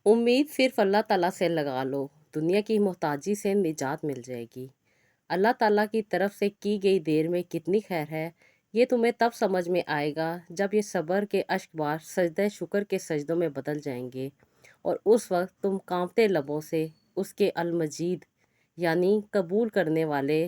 उम्मीद सिर्फ अल्लाह ताला से लगा लो, दुनिया की मोहताजी से निजात मिल जाएगी। अल्लाह ताला की तरफ से की गई देर में कितनी खैर है, ये तुम्हें तब समझ में आएगा जब ये सब्र के अश्कबार सजदे शुक्र के सजदों में बदल जाएंगे, और उस वक्त तुम कांपते लबों से उसके अल मजीद यानी कबूल करने वाले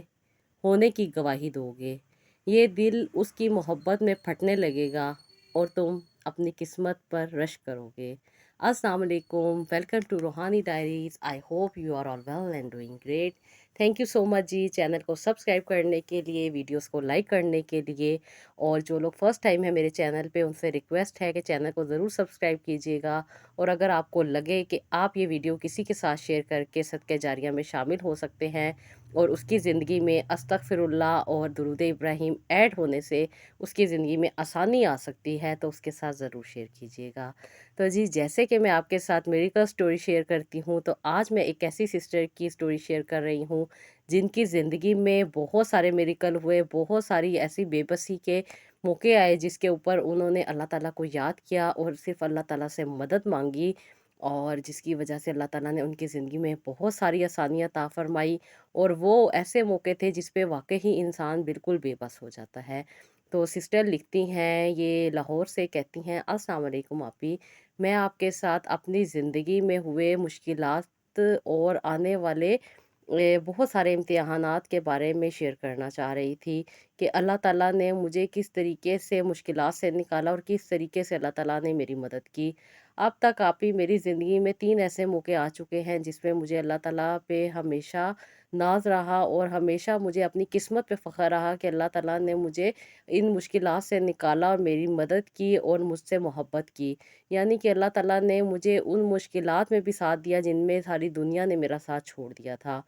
होने की गवाही दोगे। ये दिल उसकी मोहब्बत में फटने लगेगा और तुम अपनी किस्मत पर रश करोगे। अस्सलाम वालेकुम, welcome to Roohani diaries. I hope you are all well and doing great. Thank you so much ji, channel को सब्सक्राइब करने के लिए, वीडियोस को लाइक करने के लिए। और जो लोग फर्स्ट टाइम है मेरे चैनल पे, उनसे रिक्वेस्ट है कि चैनल को ज़रूर सब्सक्राइब कीजिएगा। और अगर आपको लगे कि आप ये वीडियो किसी के साथ शेयर करके सदक़े जारिया में शामिल हो सकते हैं और उसकी ज़िंदगी में अस्तगफिरुल्लाह और दुरूद इब्राहिम ऐड होने से उसकी ज़िंदगी में आसानी आ सकती है, तो उसके साथ ज़रूर शेयर कीजिएगा। तो जी, जैसे कि मैं आपके साथ मेडिकल स्टोरी शेयर करती हूँ, तो आज मैं एक ऐसी सिस्टर की स्टोरी शेयर कर रही हूँ जिनकी ज़िंदगी में बहुत सारे मेडिकल हुए, बहुत सारी ऐसी बेबसी के मौके आए जिसके ऊपर उन्होंने अल्लाह ताला को याद किया और सिर्फ अल्लाह ताला से मदद मांगी, और जिसकी वजह से अल्लाह ताला ने उनकी ज़िंदगी में बहुत सारी आसानियाँ अता फरमाई। और वो ऐसे मौके थे जिस पे वाकई ही इंसान बिल्कुल बेबस हो जाता है। तो सिस्टर लिखती हैं, ये लाहौर से, कहती हैं, अस्सलाम वालेकुम आपी, मैं आपके साथ अपनी ज़िंदगी में हुए मुश्किलात और आने वाले बहुत सारे इम्तिहानात के बारे में शेयर करना चाह रही थी कि अल्लाह ताला ने मुझे किस तरीके से मुश्किलात से निकाला और किस तरीके से अल्लाह ताला ने मेरी मदद की। अब तक आप ही मेरी ज़िंदगी में 3 ऐसे मौके आ चुके हैं जिसमें मुझे अल्लाह ताला पे हमेशा नाज़ रहा और हमेशा मुझे अपनी किस्मत पे फ़ख्र रहा कि अल्लाह ताला ने मुझे इन मुश्किलात से निकाला और मेरी मदद की और मुझसे मोहब्बत की। यानी कि अल्लाह ताला ने मुझे उन मुश्किलात में भी साथ दिया जिनमें सारी दुनिया ने मेरा साथ छोड़ दिया था।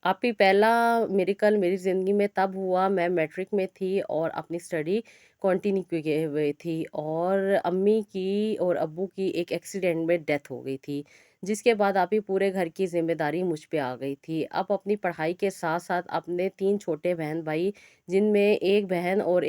आप ही पहला मिरेकल मेरी ज़िंदगी में तब हुआ, मैं मैट्रिक में थी और अपनी स्टडी कंटिन्यू किए हुए थी, और अम्मी की और अब्बू की एक एक्सीडेंट में डेथ हो गई थी, जिसके बाद आप ही पूरे घर की ज़िम्मेदारी मुझ पे आ गई थी। अब अपनी पढ़ाई के साथ-साथ अपने 3 छोटे बहन-भाई, जिनमें 1 बहन और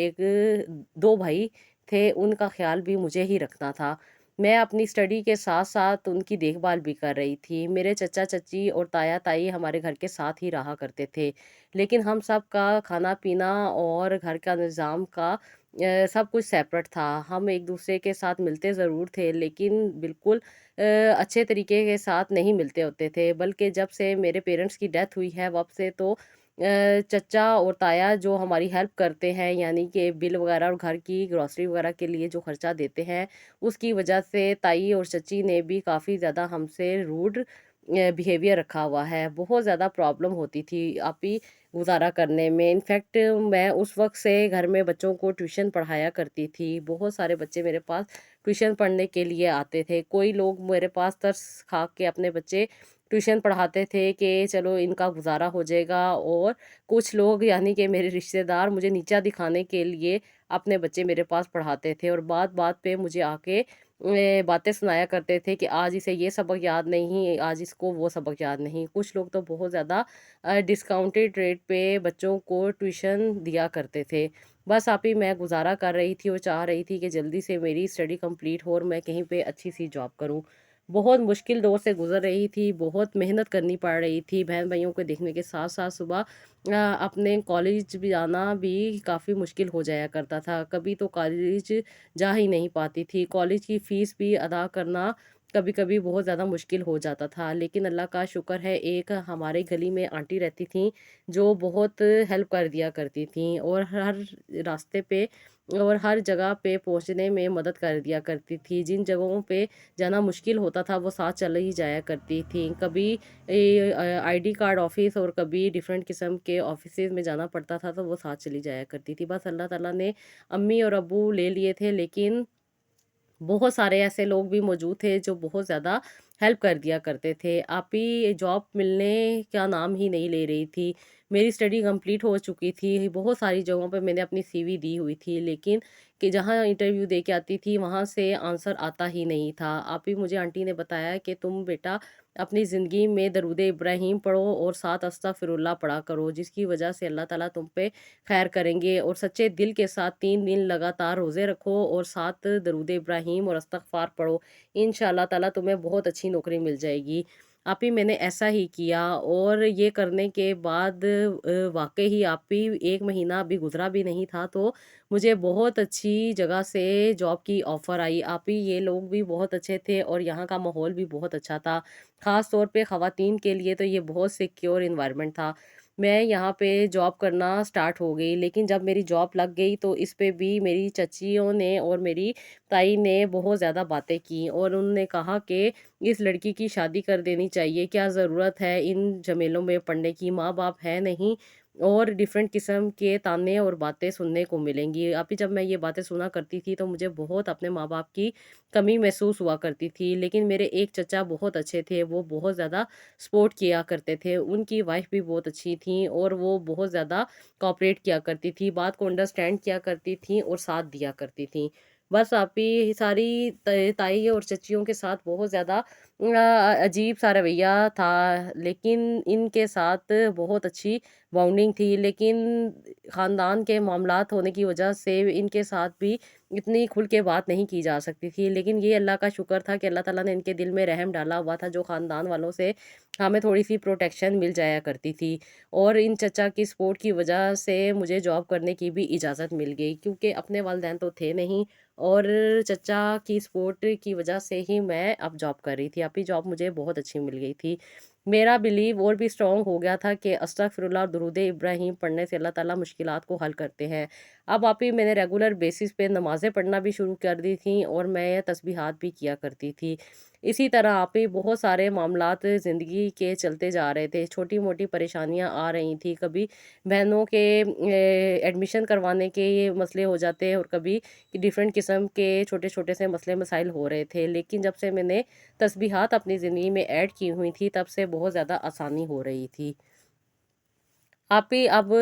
2 भाई थे, उनका ख़्याल भी मुझे ही रखना था। मैं अपनी स्टडी के साथ-साथ उनकी देखभाल भी कर रही थी। मेरे चचा-चची और ताया-ताई हमारे घर के साथ ही रहा करते थे। लेकिन हम सब का खाना-पीना और घर का निज़ाम का सब कुछ सेपरेट था। हम एक-दूसरे के साथ मिलते ज़रूर थे, लेकिन बिल्कुल अच्छे तरीके के साथ नहीं मिलते होते थे। बल्कि जब से मेरे पेरेंट्स की डेथ हुई है, वब से तो चचा और ताया जो हमारी हेल्प करते हैं, यानी कि बिल वगैरह और घर की ग्रॉसरी वगैरह के लिए जो खर्चा देते हैं, उसकी वजह से ताई और चाची ने भी काफ़ी ज़्यादा हमसे रूड बिहेवियर रखा हुआ है। बहुत ज़्यादा प्रॉब्लम होती थी आप ही गुज़ारा करने में। इनफैक्ट मैं उस वक़्त से घर में बच्चों को ट्यूशन पढ़ाया करती थी। बहुत सारे बच्चे मेरे पास ट्यूशन पढ़ने के लिए आते थे। कोई लोग मेरे पास तरस खा के अपने बच्चे ट्यूशन पढ़ाते थे कि चलो इनका गुज़ारा हो जाएगा, और कुछ लोग यानी कि मेरे रिश्तेदार मुझे नीचा दिखाने के लिए अपने बच्चे मेरे पास पढ़ाते थे, और बात-बात पे मुझे आके बातें सुनाया करते थे कि आज इसे ये सबक याद नहीं, आज इसको वो सबक याद नहीं। कुछ लोग तो बहुत ज़्यादा डिस्काउंटेड रेट पे बच्चों को ट्यूशन दिया करते थे। बस आप ही मैं गुज़ारा कर रही थी और चाह रही थी कि जल्दी से मेरी स्टडी कंप्लीट हो और मैं कहीं पे अच्छी-सी जॉब करूँ। बहुत मुश्किल दौर से गुज़र रही थी, बहुत मेहनत करनी पड़ रही थी। बहन-भाइयों को देखने के साथ-साथ सुबह अपने कॉलेज भी जाना भी काफ़ी मुश्किल हो जाया करता था। कभी तो कॉलेज जा ही नहीं पाती थी। कॉलेज की फ़ीस भी अदा करना कभी-कभी बहुत ज़्यादा मुश्किल हो जाता था। लेकिन अल्लाह का शुक्र है, एक हमारे गली में आंटी रहती थीं, जो बहुत हेल्प कर दिया करती थीं और हर रास्ते पे और हर जगह पे पहुँचने में मदद कर दिया करती थी। जिन जगहों पे जाना मुश्किल होता था, वो साथ चली ही जाया करती थीं। कभी आईडी कार्ड ऑफ़िस और कभी डिफ़रेंट किस्म के ऑफ़िसेज़ में जाना पड़ता था, तो वो साथ चली जाया करती थी। बस अल्लाह ताला ने अम्मी और अब्बू ले लिए थे, लेकिन बहुत सारे ऐसे लोग भी मौजूद थे जो बहुत ज़्यादा हेल्प कर दिया करते थे। आप ही जॉब मिलने का नाम ही नहीं ले रही थी। मेरी स्टडी कंप्लीट हो चुकी थी। बहुत सारी जगहों पे मैंने अपनी सीवी दी हुई थी, लेकिन कि जहाँ इंटरव्यू दे के आती थी, वहाँ से आंसर आता ही नहीं था। आप ही मुझे आंटी ने बताया कि तुम बेटा अपनी ज़िंदगी में दरूद इब्राहिम पढ़ो और साथ अस्तगफिरुल्लाह पढ़ा करो, जिसकी वजह से अल्लाह ताला तुम पे खैर करेंगे, और सच्चे दिल के साथ 3 दिन लगातार रोज़े रखो और साथ दरूद इब्राहिम और इस्तग़फ़ार पढ़ो। इंशाल्लाह ताला तुम्हें बहुत अच्छी नौकरी मिल जाएगी। आप ही मैंने ऐसा ही किया और ये करने के बाद वाक़ई ही आप ही 1 महीना अभी गुज़रा भी नहीं था तो मुझे बहुत अच्छी जगह से जॉब की ऑफ़र आई। आप ही ये लोग भी बहुत अच्छे थे और यहाँ का माहौल भी बहुत अच्छा था। ख़ास तौर पे ख़वातीन के लिए तो ये बहुत सिक्योर एनवायरनमेंट था। मैं यहाँ पे जॉब करना स्टार्ट हो गई, लेकिन जब मेरी जॉब लग गई तो इस पे भी मेरी चच्चियों ने और मेरी ताई ने बहुत ज़्यादा बातें की और उन्होंने कहा कि इस लड़की की शादी कर देनी चाहिए, क्या ज़रूरत है इन झमेलों में पड़ने की, माँ-बाप है नहीं और डिफरेंट किस्म के ताने और बातें सुनने को मिलेंगी। अभी जब मैं ये बातें सुना करती थी तो मुझे बहुत अपने माँ-बाप की कमी महसूस हुआ करती थी। लेकिन मेरे एक चचा बहुत अच्छे थे, वो बहुत ज़्यादा सपोर्ट किया करते थे। उनकी वाइफ़ भी बहुत अच्छी थी और वो बहुत ज़्यादा कोऑपरेट किया करती थी, बात को अंडरस्टैंड किया करती थी और साथ दिया करती थी। बस आप ही सारी ताई और चाचियों के साथ बहुत ज़्यादा अजीब-सा रवैया था, लेकिन इनके साथ बहुत अच्छी बॉन्डिंग थी। लेकिन ख़ानदान के मामलात होने की वजह से इनके साथ भी इतनी खुल के बात नहीं की जा सकती थी। लेकिन ये अल्लाह का शुक्र था कि अल्लाह ताला ने इनके दिल में रहम डाला हुआ था, जो ख़ानदान वालों से हमें थोड़ी-सी प्रोटेक्शन मिल जाया करती थी। और इन चचा की सपोर्ट की वजह से मुझे जॉब करने की भी इजाज़त मिल गई, क्योंकि अपने वालिदैन तो थे नहीं और चचा की सपोर्ट की वजह से ही मैं अब जॉब कर रही थी। अभी जॉब मुझे बहुत अच्छी मिल गई थी। मेरा बिलीव और भी स्ट्रॉन्ग हो गया था कि अस्तगफिरुल्लाह और दुरूद इब्राहीम पढ़ने से अल्लाह ताला मुश्किलात को हल करते हैं। अब आप ही मैंने रेगुलर बेसिस पे नमाज़ें पढ़ना भी शुरू कर दी थी और मैं तस्बीहात भी किया करती थी। इसी तरह आप ही बहुत सारे मामलात ज़िंदगी के चलते जा रहे थे। छोटी-मोटी परेशानियाँ आ रही थी, कभी बहनों के एडमिशन करवाने के ये मसले हो जाते हैं और कभी डिफरेंट किस्म के छोटे-छोटे से मसले मसाइल हो रहे थे। लेकिन जब से मैंने तस्बीहात अपनी ज़िंदगी में ऐड की हुई थी, तब से बहुत ज़्यादा आसानी हो रही थी। आप ही अब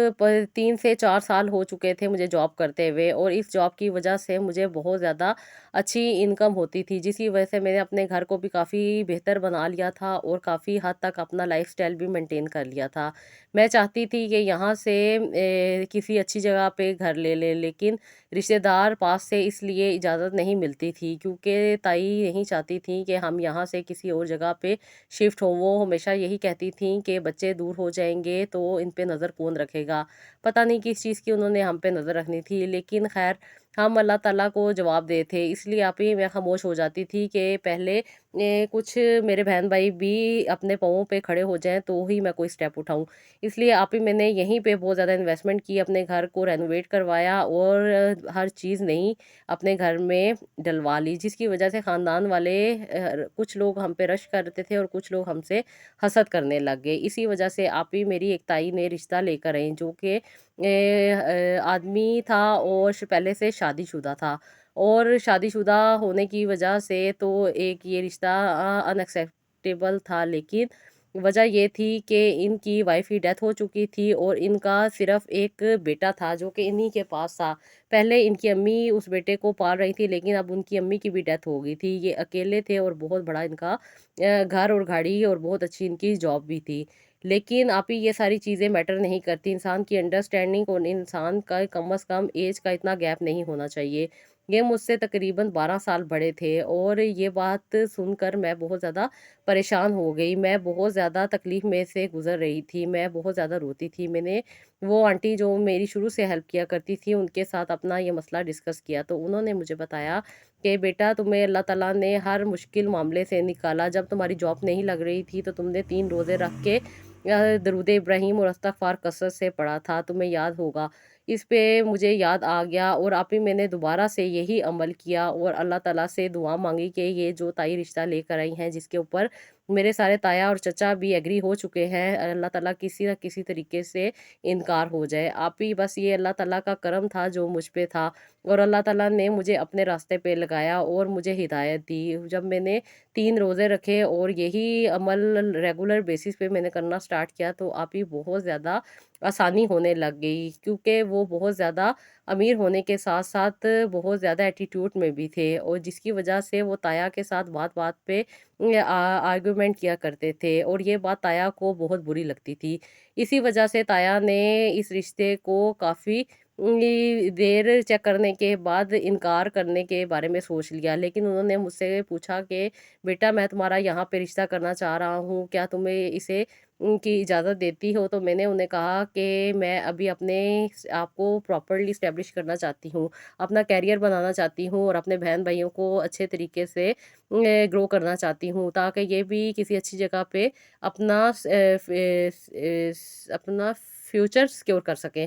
3 से 4 साल हो चुके थे मुझे जॉब करते हुए और इस जॉब की वजह से मुझे बहुत ज़्यादा अच्छी इनकम होती थी, जिसकी वजह से मैंने अपने घर को भी काफ़ी बेहतर बना लिया था और काफ़ी हद तक अपना लाइफ़स्टाइल भी मेंटेन कर लिया था। मैं चाहती थी कि यहाँ से किसी अच्छी जगह पे घर ले लें, लेकिन रिश्तेदार पास से इसलिए इजाज़त नहीं मिलती थी, क्योंकि ताई नहीं चाहती थी कि हम यहाँ से किसी और जगह पे शिफ्ट हों। वो हमेशा यही कहती थीं कि बच्चे दूर हो जाएँगे तो इन पे नज़र कौन रखेगा। पता नहीं किस चीज़ की उन्होंने हम पे नज़र रखनी थी, लेकिन ख़ैर हम अल्लाह ताला को जवाब दे थे। इसलिए आप ही मैं ख़ामोश हो जाती थी कि पहले कुछ मेरे बहन-भाई भी अपने पाँवों पे खड़े हो जाएँ तो ही मैं कोई स्टेप उठाऊँ। इसलिए आप ही मैंने यहीं पे बहुत ज़्यादा इन्वेस्टमेंट की, अपने घर को रेनोवेट करवाया और हर चीज़ नई अपने घर में डलवा ली, जिसकी वजह से ख़ानदान वाले कुछ लोग हम पे रश करते थे और कुछ लोग हमसे हसद करने लग गए। इसी वजह से आप ही मेरी एक ताई ने रिश्ता लेकर आई, जो कि आदमी था और पहले से शादीशुदा था और शादीशुदा होने की वजह से तो एक ये रिश्ता अनएक्सेप्टेबल था। लेकिन वजह ये थी कि इनकी वाइफ़ की डेथ हो चुकी थी और इनका सिर्फ़ एक बेटा था, जो कि इन्हीं के पास था। पहले इनकी अम्मी उस बेटे को पाल रही थी, लेकिन अब उनकी अम्मी की भी डेथ हो गई थी। ये अकेले थे और बहुत बड़ा इनका घर और गाड़ी और बहुत अच्छी इनकी जॉब भी थी। लेकिन आप ही ये सारी चीज़ें मैटर नहीं करती, इंसान की अंडरस्टैंडिंग और इंसान का कम से कम ऐज का इतना गैप नहीं होना चाहिए। ये मुझसे तकरीबन 12 साल बड़े थे और ये बात सुनकर मैं बहुत ज़्यादा परेशान हो गई। मैं बहुत ज़्यादा तकलीफ़ में से गुज़र रही थी, मैं बहुत ज़्यादा रोती थी। मैंने वो आंटी जो मेरी शुरू से हेल्प किया करती थी, उनके साथ अपना ये मसला डिस्कस किया, तो उन्होंने मुझे बताया कि बेटा तुम्हें अल्लाह ताला ने हर मुश्किल मामले से निकाला। जब तुम्हारी जॉब नहीं लग रही थी तो तुमने 3 रोज़े रख के दरूद इब्राहीम और इस्तग़फ़ार कसरत से पढ़ा था, तुम्हें याद होगा। इस पे मुझे याद आ गया और आप ही मैंने दोबारा से यही अमल किया और अल्लाह ताला से दुआ माँगी कि ये जो ताई रिश्ता लेकर आई हैं, जिसके ऊपर मेरे सारे ताया और चचा भी एग्री हो चुके हैं, अल्लाह ताला किसी न किसी तरीके से इनकार हो जाए। आप ही बस ये अल्लाह ताला का करम था जो मुझ पे था और अल्लाह ताला ने मुझे अपने रास्ते पे लगाया और मुझे हिदायत दी। जब मैंने 3 रोज़े रखे और यही अमल रेगुलर बेसिस पे मैंने करना स्टार्ट किया, तो आप ही बहुत ज़्यादा आसानी होने लग गई, क्योंकि वो बहुत ज़्यादा अमीर होने के साथ-साथ बहुत ज़्यादा एटीट्यूड में भी थे और जिसकी वजह से वो ताया के साथ बात-बात पे आर्गुमेंट किया करते थे और ये बात ताया को बहुत बुरी लगती थी। इसी वजह से ताया ने इस रिश्ते को काफ़ी देर चेक करने के बाद इनकार करने के बारे में सोच लिया। लेकिन उन्होंने मुझसे पूछा कि बेटा, मैं तुम्हारा यहाँ पे रिश्ता करना चाह रहा हूँ, क्या तुम्हें इसे की इजाज़त देती हो? तो मैंने उन्हें कहा कि मैं अभी अपने आप को प्रॉपर्ली इस्टेब्लिश करना चाहती हूँ, अपना करियर बनाना चाहती हूँ और अपने बहन-भाइयों को अच्छे तरीके से ग्रो करना चाहती हूँ, ताकि ये भी किसी अच्छी जगह पे अपना अपना फ्यूचर सिक्योर कर सकें।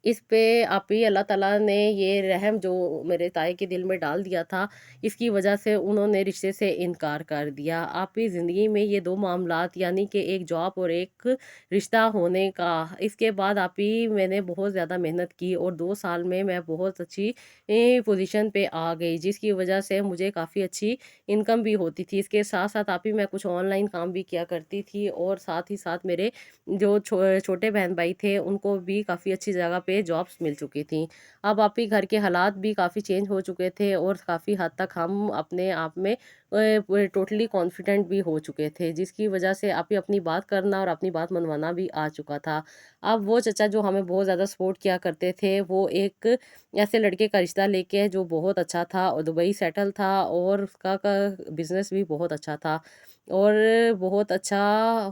इस पे आप ही अल्लाह ताला ने ये रहम जो मेरे ताए के दिल में डाल दिया था, इसकी वजह से उन्होंने रिश्ते से इनकार कर दिया। आप ही ज़िंदगी में ये 2 मामलात, यानी कि एक जॉब और एक रिश्ता होने का, इसके बाद आप ही मैंने बहुत ज़्यादा मेहनत की और 2 साल में मैं बहुत अच्छी पोज़ीशन पे आ गई, जिसकी वजह से मुझे काफ़ी अच्छी इनकम भी होती थी। इसके साथ-साथ आप ही मैं कुछ ऑनलाइन काम भी किया करती थी और साथ ही साथ मेरे जो छोटे बहन-भाई थे, उनको भी काफ़ी अच्छी जगह पे जॉब्स मिल चुकी थी। अब आप ही घर के हालात भी काफ़ी चेंज हो चुके थे और काफ़ी हद तक हम अपने आप में टोटली कॉन्फिडेंट भी हो चुके थे, जिसकी वजह से आप ही अपनी बात करना और अपनी बात मनवाना भी आ चुका था। अब वो चचा जो हमें बहुत ज़्यादा सपोर्ट किया करते थे, वो एक ऐसे लड़के का रिश्ता लेके आए जो बहुत अच्छा था और दुबई सेटल था और उसका बिज़नेस भी बहुत अच्छा था। और बहुत अच्छा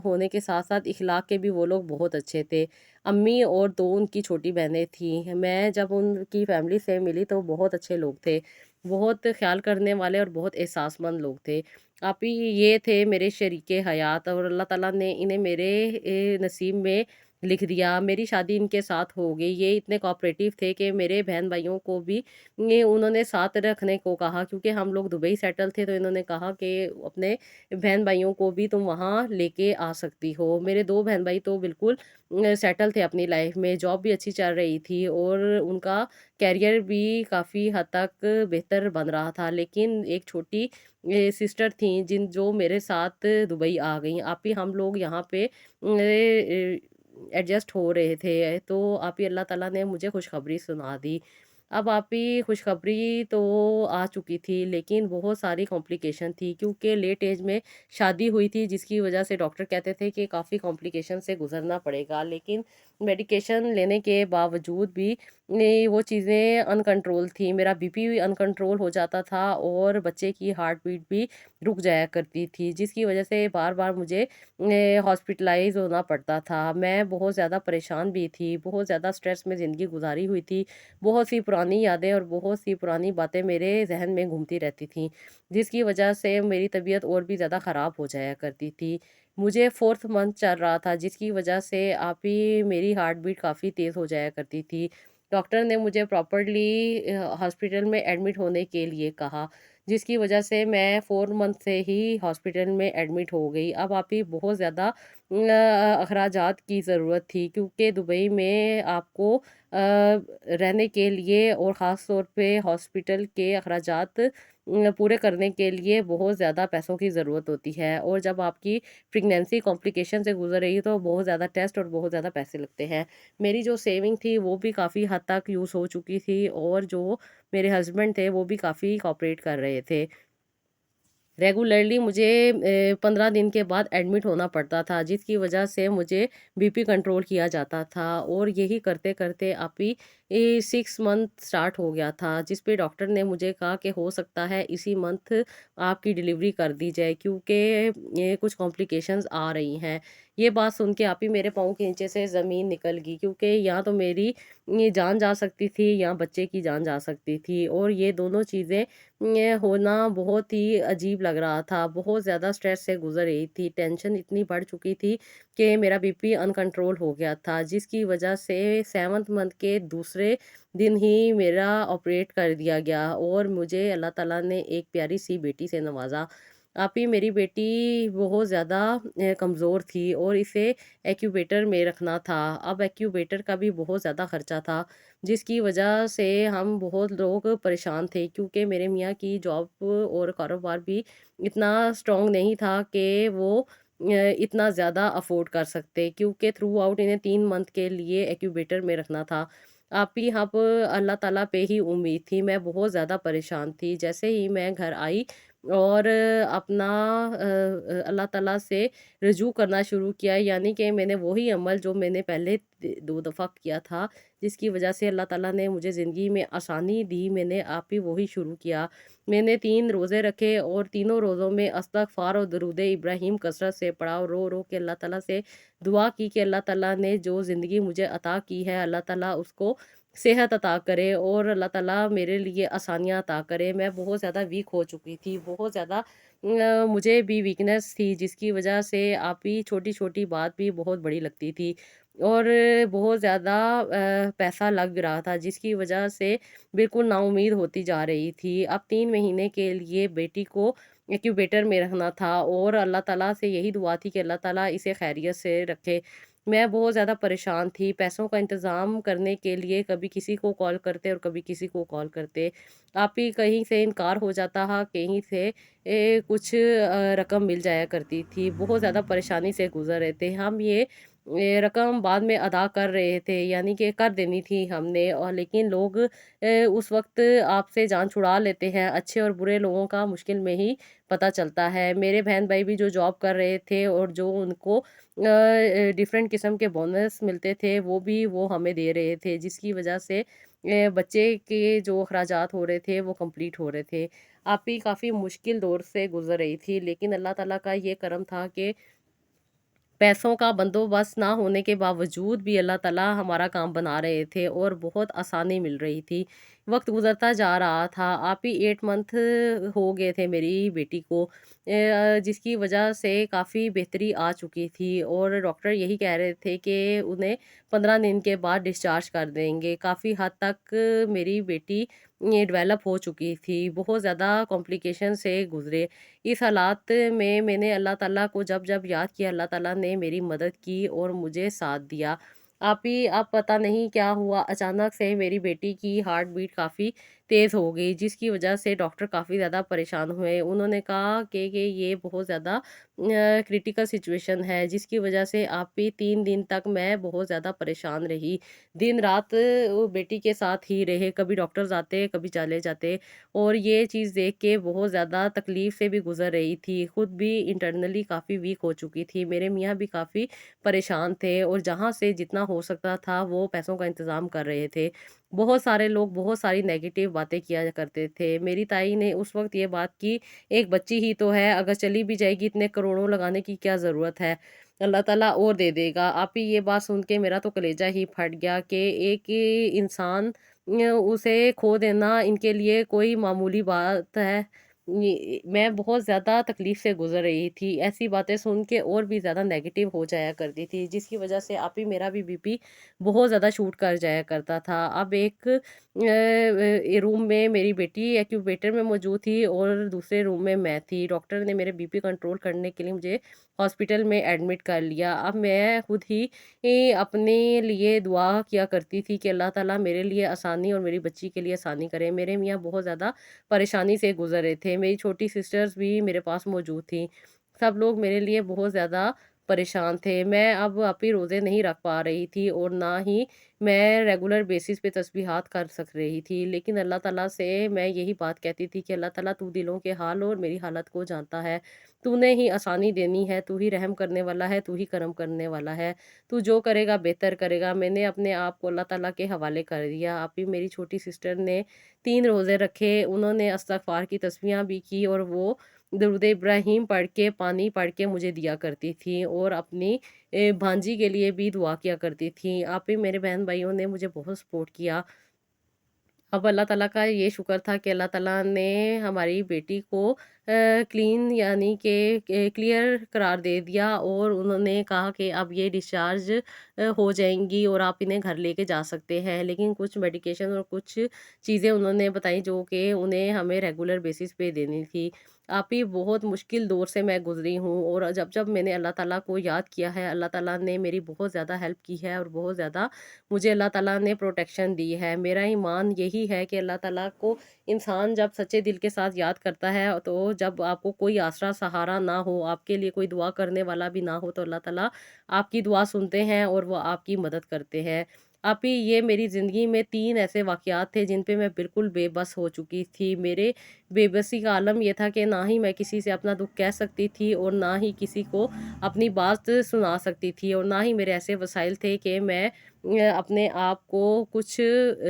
होने के साथ-साथ इख़्लाक़ के भी वो लोग बहुत अच्छे थे। अम्मी और 2 उनकी छोटी बहनें थीं। मैं जब उनकी फ़ैमिली से मिली तो बहुत अच्छे लोग थे। बहुत ख़्याल करने वाले और बहुत एहसासमंद लोग थे। आप ही ये थे मेरे शरीके हयात और अल्लाह ताला ने इन्हें मेरे नसीब में लिख दिया। मेरी शादी इनके साथ हो गई। ये इतने कोऑपरेटिव थे कि मेरे बहन-भाइयों को भी ये उन्होंने साथ रखने को कहा, क्योंकि हम लोग दुबई सेटल थे, तो इन्होंने कहा कि अपने बहन-भाइयों को भी तुम वहाँ लेके आ सकती हो। मेरे 2 बहन-भाई तो बिल्कुल सेटल थे अपनी लाइफ़ में, जॉब भी अच्छी चल रही थी और उनका करियर भी काफ़ी हद तक बेहतर बन रहा था। लेकिन एक छोटी सिस्टर थीं जो मेरे साथ दुबई आ गईं। आप ही हम लोग यहाँ पे एडजस्ट हो रहे थे, तो आप ही अल्लाह ताला ने मुझे खुशखबरी सुना दी। अब आप ही खुशखबरी तो आ चुकी थी, लेकिन बहुत सारी कॉम्प्लिकेशन थी, क्योंकि लेट एज में शादी हुई थी, जिसकी वजह से डॉक्टर कहते थे कि काफ़ी कॉम्प्लिकेशन से गुजरना पड़ेगा। लेकिन मेडिकेशन लेने के बावजूद भी वो चीज़ें अनकंट्रोल थी। मेरा बीपी भी अनकंट्रोल हो जाता था और बच्चे की हार्ट बीट भी रुक जाया करती थी, जिसकी वजह से बार बार मुझे हॉस्पिटलाइज होना पड़ता था। मैं बहुत ज़्यादा परेशान भी थी, बहुत ज़्यादा स्ट्रेस में ज़िंदगी गुजारी हुई थी। बहुत सी पुरानी यादें और बहुत सी पुरानी बातें मेरे ज़हन में घूमती रहती थीं, जिसकी वजह से मेरी तबीयत और भी ज़्यादा ख़राब हो जाया करती थी। मुझे 4th मंथ चल रहा था, जिसकी वजह से आप ही मेरी हार्ट बीट काफ़ी तेज़ हो जाया करती थी। डॉक्टर ने मुझे प्रॉपरली हॉस्पिटल में एडमिट होने के लिए कहा, जिसकी वजह से मैं 4 मंथ से ही हॉस्पिटल में एडमिट हो गई। अब आप ही बहुत ज़्यादा अखराजात की ज़रूरत थी, क्योंकि दुबई में आपको रहने के लिए और ख़ास तौर पे हॉस्पिटल के अखराजात पूरे करने के लिए बहुत ज़्यादा पैसों की ज़रूरत होती है, और जब आपकी प्रेगनेंसी कॉम्प्लिकेशन से गुजर रही है तो बहुत ज़्यादा टेस्ट और बहुत ज़्यादा पैसे लगते हैं। मेरी जो सेविंग थी वो भी काफ़ी हद तक यूज़ हो चुकी थी और जो मेरे हस्बैंड थे वो भी काफ़ी कोऑपरेट कर रहे थे। रेगुलरली मुझे 15 दिन के बाद एडमिट होना पड़ता था, जिसकी वजह से मुझे बीपी कंट्रोल किया जाता था, और यही करते-करते अभी 6 मंथ स्टार्ट हो गया था, जिस पे डॉक्टर ने मुझे कहा कि हो सकता है इसी मंथ आपकी डिलीवरी कर दी जाए, क्योंकि ये कुछ कॉम्प्लिकेशंस आ रही हैं। ये बात सुन के आप ही मेरे पाँव के नीचे से ज़मीन निकल गई, क्योंकि या तो मेरी ये जान जा सकती थी या बच्चे की जान जा सकती थी, और ये दोनों चीज़ें ये होना बहुत ही अजीब लग रहा था। बहुत ज़्यादा स्ट्रेस से गुज़र रही थी, टेंशन इतनी बढ़ चुकी थी कि मेरा बीपी अनकंट्रोल हो गया था, जिसकी वजह से 7th मंथ के दूसरे दिन ही मेरा ऑपरेट कर दिया गया और मुझे अल्लाह ताला ने एक प्यारी-सी बेटी से नवाज़ा। आप ही मेरी बेटी बहुत ज़्यादा कमज़ोर थी और इसे एक्यूबेटर में रखना था। अब एक्यूबेटर का भी बहुत ज़्यादा खर्चा था, जिसकी वजह से हम बहुत लोग परेशान थे, क्योंकि मेरे मियाँ की जॉब और कारोबार भी इतना स्ट्रॉन्ग नहीं था कि वो इतना ज़्यादा अफ़ोर्ड कर सकते, क्योंकि थ्रू आउट इन्हें 3 मंथ के लिए एक्यूबेटर में रखना था। आप ही अब अल्लाह ताला पे ही उम्मीद थी, मैं बहुत ज़्यादा परेशान थी। जैसे ही मैं घर आई, और अपना अल्लाह ताला से रजू करना शुरू किया, यानी कि मैंने वही अमल जो मैंने पहले 2 दफ़ा किया था, जिसकी वजह से अल्लाह ताला ने मुझे ज़िंदगी में आसानी दी, मैंने आप ही वही शुरू किया। मैंने 3 रोज़े रखे और तीनों रोज़ों में इस्तग़फ़ार और दरूद इब्राहीम कसरत से पढ़ा और रो-रो के अल्लाह ताला से दुआ की कि अल्लाह ताला ने जो ज़िंदगी मुझे अता की है, अल्लाह ताला उसको सेहत अता करे और अल्लाह ताला मेरे लिए आसानियाँ अता करे। मैं बहुत ज़्यादा वीक हो चुकी थी, बहुत ज़्यादा मुझे भी वीकनेस थी, जिसकी वजह से आप ही छोटी-छोटी बात भी बहुत बड़ी लगती थी और बहुत ज़्यादा पैसा लग भी रहा था, जिसकी वजह से बिल्कुल नाउम्मीद होती जा रही थी। अब 3 महीने के लिए बेटी को इंक्यूबेटर में रखना था और अल्लाह ताला से यही दुआ थी कि अल्लाह ताला इसे खैरियत से रखे। मैं बहुत ज़्यादा परेशान थी, पैसों का इंतज़ाम करने के लिए कभी किसी को कॉल करते और कभी किसी को कॉल करते। आप ही कहीं से इनकार हो जाता था, कहीं से कुछ रकम मिल जाया करती थी। बहुत ज़्यादा परेशानी से गुज़र रहे थे। हम ये रकम बाद में अदा कर रहे थे, यानी कि कर देनी थी हमने, और लेकिन लोग उस वक़्त आपसे जान छुड़ा लेते हैं। अच्छे और बुरे लोगों का मुश्किल में ही पता चलता है। मेरे बहन-भाई भी जो जॉब कर रहे थे और जो उनको डिफ़रेंट किस्म के बोनस मिलते थे, वो हमें दे रहे थे, जिसकी वजह से बच्चे के जो अखराजात हो रहे थे, वो कंप्लीट हो रहे थे। आप ही काफ़ी मुश्किल दौर से गुज़र रही थी, लेकिन अल्लाह ताला का ये करम था कि पैसों का बंदोबस्त ना होने के बावजूद भी अल्लाह ताला हमारा काम बना रहे थे और बहुत आसानी मिल रही थी। वक़्त गुज़रता जा रहा था, आप ही 8 मंथ हो गए थे मेरी बेटी को, जिसकी वजह से काफ़ी बेहतरी आ चुकी थी और डॉक्टर यही कह रहे थे कि उन्हें 15 दिन के बाद डिस्चार्ज कर देंगे। काफ़ी हद तक मेरी बेटी ये डेवलप हो चुकी थी, बहुत ज़्यादा कॉम्प्लिकेशन से गुज़रे। इस हालात में मैंने अल्लाह ताला को जब-जब याद किया, अल्लाह ताला ने मेरी मदद की और मुझे साथ दिया। अब पता नहीं क्या हुआ, अचानक से मेरी बेटी की हार्ट बीट काफ़ी तेज़ हो गई, जिसकी वजह से डॉक्टर काफ़ी ज़्यादा परेशान हुए। उन्होंने कहा कि ये बहुत ज़्यादा क्रिटिकल सिचुएशन है, जिसकी वजह से आप भी 3 दिन तक मैं बहुत ज़्यादा परेशान रही। दिन-रात वो बेटी के साथ ही रहे, कभी डॉक्टर्स आते, कभी चले जाते। और ये चीज़ देख के बहुत ज़्यादा तकलीफ़ से भी गुज़र रही थी। खुद भी इंटरनली काफ़ी वीक हो चुकी थी। मेरे मियाँ भी काफ़ी परेशान थे और जहाँ से जितना हो सकता था वो पैसों का इंतज़ाम कर रहे थे। बहुत सारे लोग बहुत सारी नेगेटिव बातें किया करते थे। मेरी ताई ने उस वक़्त ये बात की, एक बच्ची ही तो है, अगर चली भी जाएगी इतने करोड़ों लगाने की क्या ज़रूरत है? अल्लाह ताला और दे देगा। आप ही ये बात सुन के मेरा तो कलेजा ही फट गया कि एक इंसान उसे खो देना इनके लिए कोई मामूली बात है। मैं बहुत ज़्यादा तकलीफ़ से गुज़र रही थी। ऐसी बातें सुन के और भी ज़्यादा नेगेटिव हो जाया करती थी, जिसकी वज़ह से आप ही मेरा भी बीपी बहुत ज़्यादा शूट कर जाया करता था। अब एक रूम में मेरी बेटी इंक्यूबेटर में मौजूद थी और दूसरे रूम में मैं थी। डॉक्टर ने मेरे बीपी कंट्रोल करने के लिए मुझे हॉस्पिटल में एडमिट कर लिया। अब मैं खुद ही अपने लिए दुआ किया करती थी कि अल्लाह ताला मेरे लिए आसानी और मेरी बच्ची के लिए आसानी करे। मेरे मियाँ बहुत ज़्यादा परेशानी से गुज़र रहे थे। मेरी छोटी सिस्टर्स भी मेरे पास मौजूद थीं। सब लोग मेरे लिए बहुत ज़्यादा परेशान थे। मैं अब आप ही रोज़े नहीं रख पा रही थी और ना ही मैं रेगुलर बेसिस पे तस्बीहात कर सक रही थी। लेकिन अल्लाह ताला से मैं यही बात कहती थी कि अल्लाह ताला तू दिलों के हाल और मेरी हालत को जानता है। तूने ही आसानी देनी है, तू ही रहम करने वाला है, तू ही करम करने वाला है। तू जो करेगा बेहतर करेगा। मैंने अपने आप को अल्लाह ताला के हवाले कर दिया। आप ही मेरी छोटी सिस्टर ने 3 रोज़े रखे, उन्होंने इस्तग़फ़ार की तस्बीहां भी की और वो दुरूद इब्राहीम पढ़ के, पानी पढ़ के मुझे दिया करती थी और अपनी भांजी के लिए भी दुआ किया करती थी। आप ही मेरे बहन-भाइयों ने मुझे बहुत सपोर्ट किया। अब अल्लाह ताला का ये शुक्र था कि अल्लाह ताला ने हमारी बेटी को क्लीन, यानी कि क्लियर करार दे दिया और उन्होंने कहा कि अब ये डिस्चार्ज हो जाएँगी और आप इन्हें घर लेके जा सकते हैं। लेकिन कुछ मेडिकेशन और कुछ चीज़ें उन्होंने बताई जो कि उन्हें हमें रेगुलर बेसिस पे देनी थी। आप ही बहुत मुश्किल दौर से मैं गुज़री हूँ और जब-जब मैंने अल्लाह ताला को याद किया है, अल्लाह ताला ने मेरी बहुत ज़्यादा हेल्प की है और बहुत ज़्यादा मुझे अल्लाह ताला ने प्रोटेक्शन दी है। मेरा ईमान यही है कि अल्लाह ताला को इंसान जब सच्चे दिल के साथ याद करता है, तो जब आपको कोई आसरा सहारा ना हो, आपके लिए कोई दुआ करने वाला भी ना हो, तो अल्लाह ताला आपकी दुआ सुनते हैं और वो आपकी मदद करते हैं। आप ही ये मेरी ज़िंदगी में 3 ऐसे वाक़यात थे जिन पे मैं बिल्कुल बेबस हो चुकी थी। मेरे बेबसी का आलम ये था कि ना ही मैं किसी से अपना दुःख कह सकती थी और ना ही किसी को अपनी बात सुना सकती थी, और ना ही मेरे ऐसे वसाइल थे कि मैं अपने आप को कुछ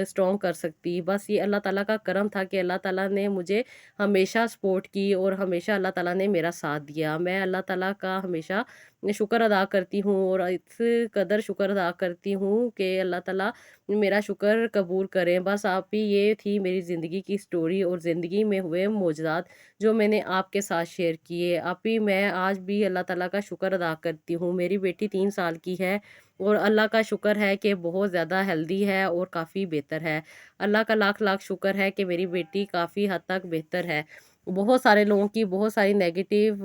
स्ट्रॉन्ग कर सकती। बस ये अल्लाह ताला का करम था कि अल्लाह ताला ने मुझे हमेशा सपोर्ट की और हमेशा अल्लाह ताला ने मेरा साथ दिया। मैं अल्लाह ताला का हमेशा शुक्र अदा करती हूँ, और इस कदर शुक्र अदा करती हूँ कि अल्लाह ताला मेरा शुक्र कबूल करें। बस आप ही ये थी मेरी ज़िंदगी की स्टोरी और ज़िंदगी में हुए मोजज़ात जो मैंने आपके साथ शेयर किए। आप ही मैं आज भी अल्लाह ताला का शुक्र अदा करती हूँ। मेरी बेटी 3 साल की है और अल्लाह का शुक्र है कि बहुत ज़्यादा हेल्दी है और काफ़ी बेहतर है। अल्लाह का लाख-लाख शुक्र है कि मेरी बेटी काफ़ी हद तक बेहतर है। बहुत सारे लोगों की बहुत सारी नेगेटिव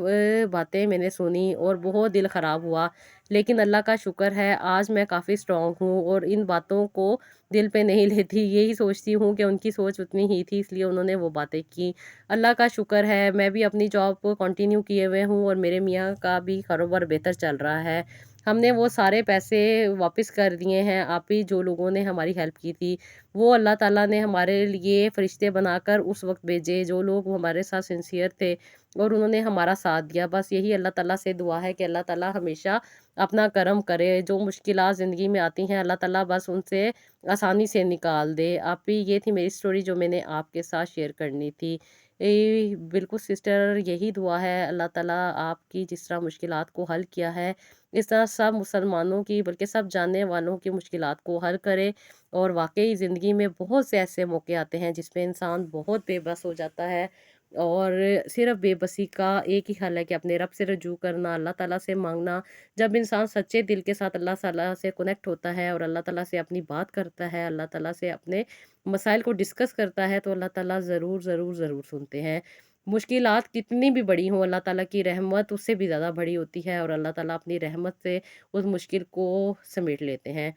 बातें मैंने सुनी और बहुत दिल ख़राब हुआ। लेकिन अल्लाह का शुक्र है आज मैं काफ़ी स्ट्रॉन्ग हूँ और इन बातों को दिल पे नहीं लेती। यही सोचती हूँ कि उनकी सोच उतनी ही थी इसलिए उन्होंने वो बातें की। अल्लाह का शुक्र है मैं भी अपनी जॉब को कंटिन्यू किए हुए हूँ और मेरे मियाँ का भी कारोबार बेहतर चल रहा है। हमने वो सारे पैसे वापस कर दिए हैं। आप ही जो लोगों ने हमारी हेल्प की थी, वो अल्लाह ताला ने हमारे लिए फ़रिश्ते बनाकर उस वक़्त भेजे जो लोग हमारे साथ सिंसियर थे और उन्होंने हमारा साथ दिया। बस यही अल्लाह ताला से दुआ है कि अल्लाह ताला हमेशा अपना करम करे। जो मुश्किलात ज़िंदगी में आती हैं अल्लाह ताला बस उनसे आसानी से निकाल दे। आप ही ये थी मेरी स्टोरी जो मैंने आपके साथ शेयर करनी थी। बिल्कुल सिस्टर, यही दुआ है अल्लाह ताला आपकी जिस तरह मुश्किलात को हल किया है, इस तरह सब मुसलमानों की बल्कि सब जानने वालों की मुश्किलात को हल करे। और वाक़ई ज़िंदगी में बहुत से ऐसे मौके आते हैं जिसमें इंसान बहुत बेबस हो जाता है, और सिर्फ़ बेबसी का एक ही हल है कि अपने रब से रुजू करना, अल्लाह ताला से माँगना। जब इंसान सच्चे दिल के साथ अल्लाह ताला से कनेक्ट होता है और अल्लाह ताला से अपनी बात करता है, अल्लाह ताला से अपने मसाइल को डिस्कस करता है, तो अल्लाह ताला ज़रूर, ज़रूर, ज़रूर सुनते हैं। मुश्किलात कितनी भी बड़ी हों, अल्लाह ताला की रहमत उससे भी ज़्यादा बड़ी होती है और अल्लाह ताला अपनी रहमत से उस मुश्किल को समेट लेते हैं।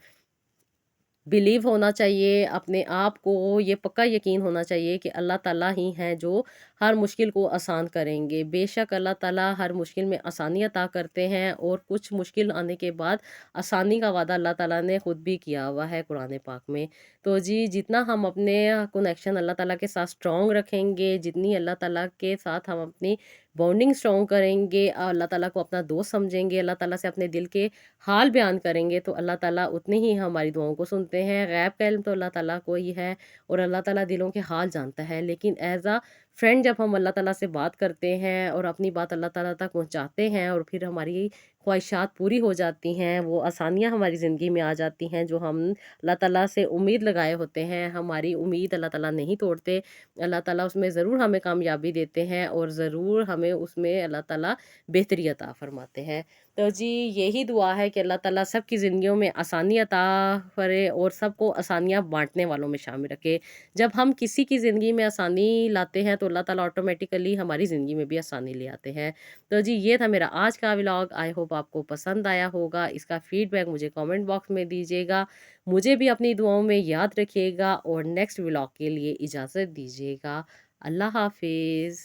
बिलीव होना चाहिए, अपने आप को ये पक्का यकीन होना चाहिए कि अल्लाह ताला ही हैं जो हर मुश्किल को आसान करेंगे। बेशक अल्लाह ताला हर मुश्किल में आसानी अता करते हैं और कुछ मुश्किल आने के बाद आसानी का वादा अल्लाह ताला ने खुद भी किया हुआ है कुरान पाक में। तो जी, जितना हम अपने कनेक्शन अल्लाह ताला के साथ स्ट्रॉन्ग रखेंगे, जितनी अल्लाह ताला के साथ हम अपनी बॉन्डिंग स्ट्रॉन्ग करेंगे, अल्लाह ताला को अपना दोस्त समझेंगे, अल्लाह ताला से अपने दिल के हाल बयान करेंगे, तो अल्लाह ताला उतनी ही हमारी दुआओं को सुनते हैं। गैब का इल्म तो अल्लाह ताला को ही है और अल्लाह ताला दिलों के हाल जानता है। लेकिन ऐज़ अ फ्रेंड जब हम अल्लाह ताला से बात करते हैं और अपनी बात अल्लाह ताला तक पहुँचाते हैं और फिर हमारी ख्वाहिशात पूरी हो जाती हैं, वो आसानियाँ हमारी ज़िंदगी में आ जाती हैं जो हम अल्लाह ताला से उम्मीद लगाए होते हैं। हमारी उम्मीद अल्लाह ताला नहीं तोड़ते। अल्लाह ताला उसमें ज़रूर हमें कामयाबी देते हैं और ज़रूर हमें उसमें अल्लाह ताला बेहतरी अता फ़रमाते हैं। तो जी, यही दुआ है कि अल्लाह ताला सबकी ज़िंदगियों में आसानी अता करे और सबको आसानियाँ बाँटने वालों में शामिल रखे। जब हम किसी की ज़िंदगी में आसानी लाते हैं तो अल्लाह ताला ऑटोमेटिकली हमारी ज़िंदगी में भी आसानी ले आते हैं। तो जी, ये था मेरा आज का व्लॉग। आई होप आपको पसंद आया होगा। इसका फ़ीडबैक मुझे कमेंट बॉक्स में दीजिएगा। मुझे भी अपनी दुआओं में याद रखिएगा और नेक्स्ट व्लॉग के लिए इजाज़त दीजिएगा। अल्लाह हाफ़िज़।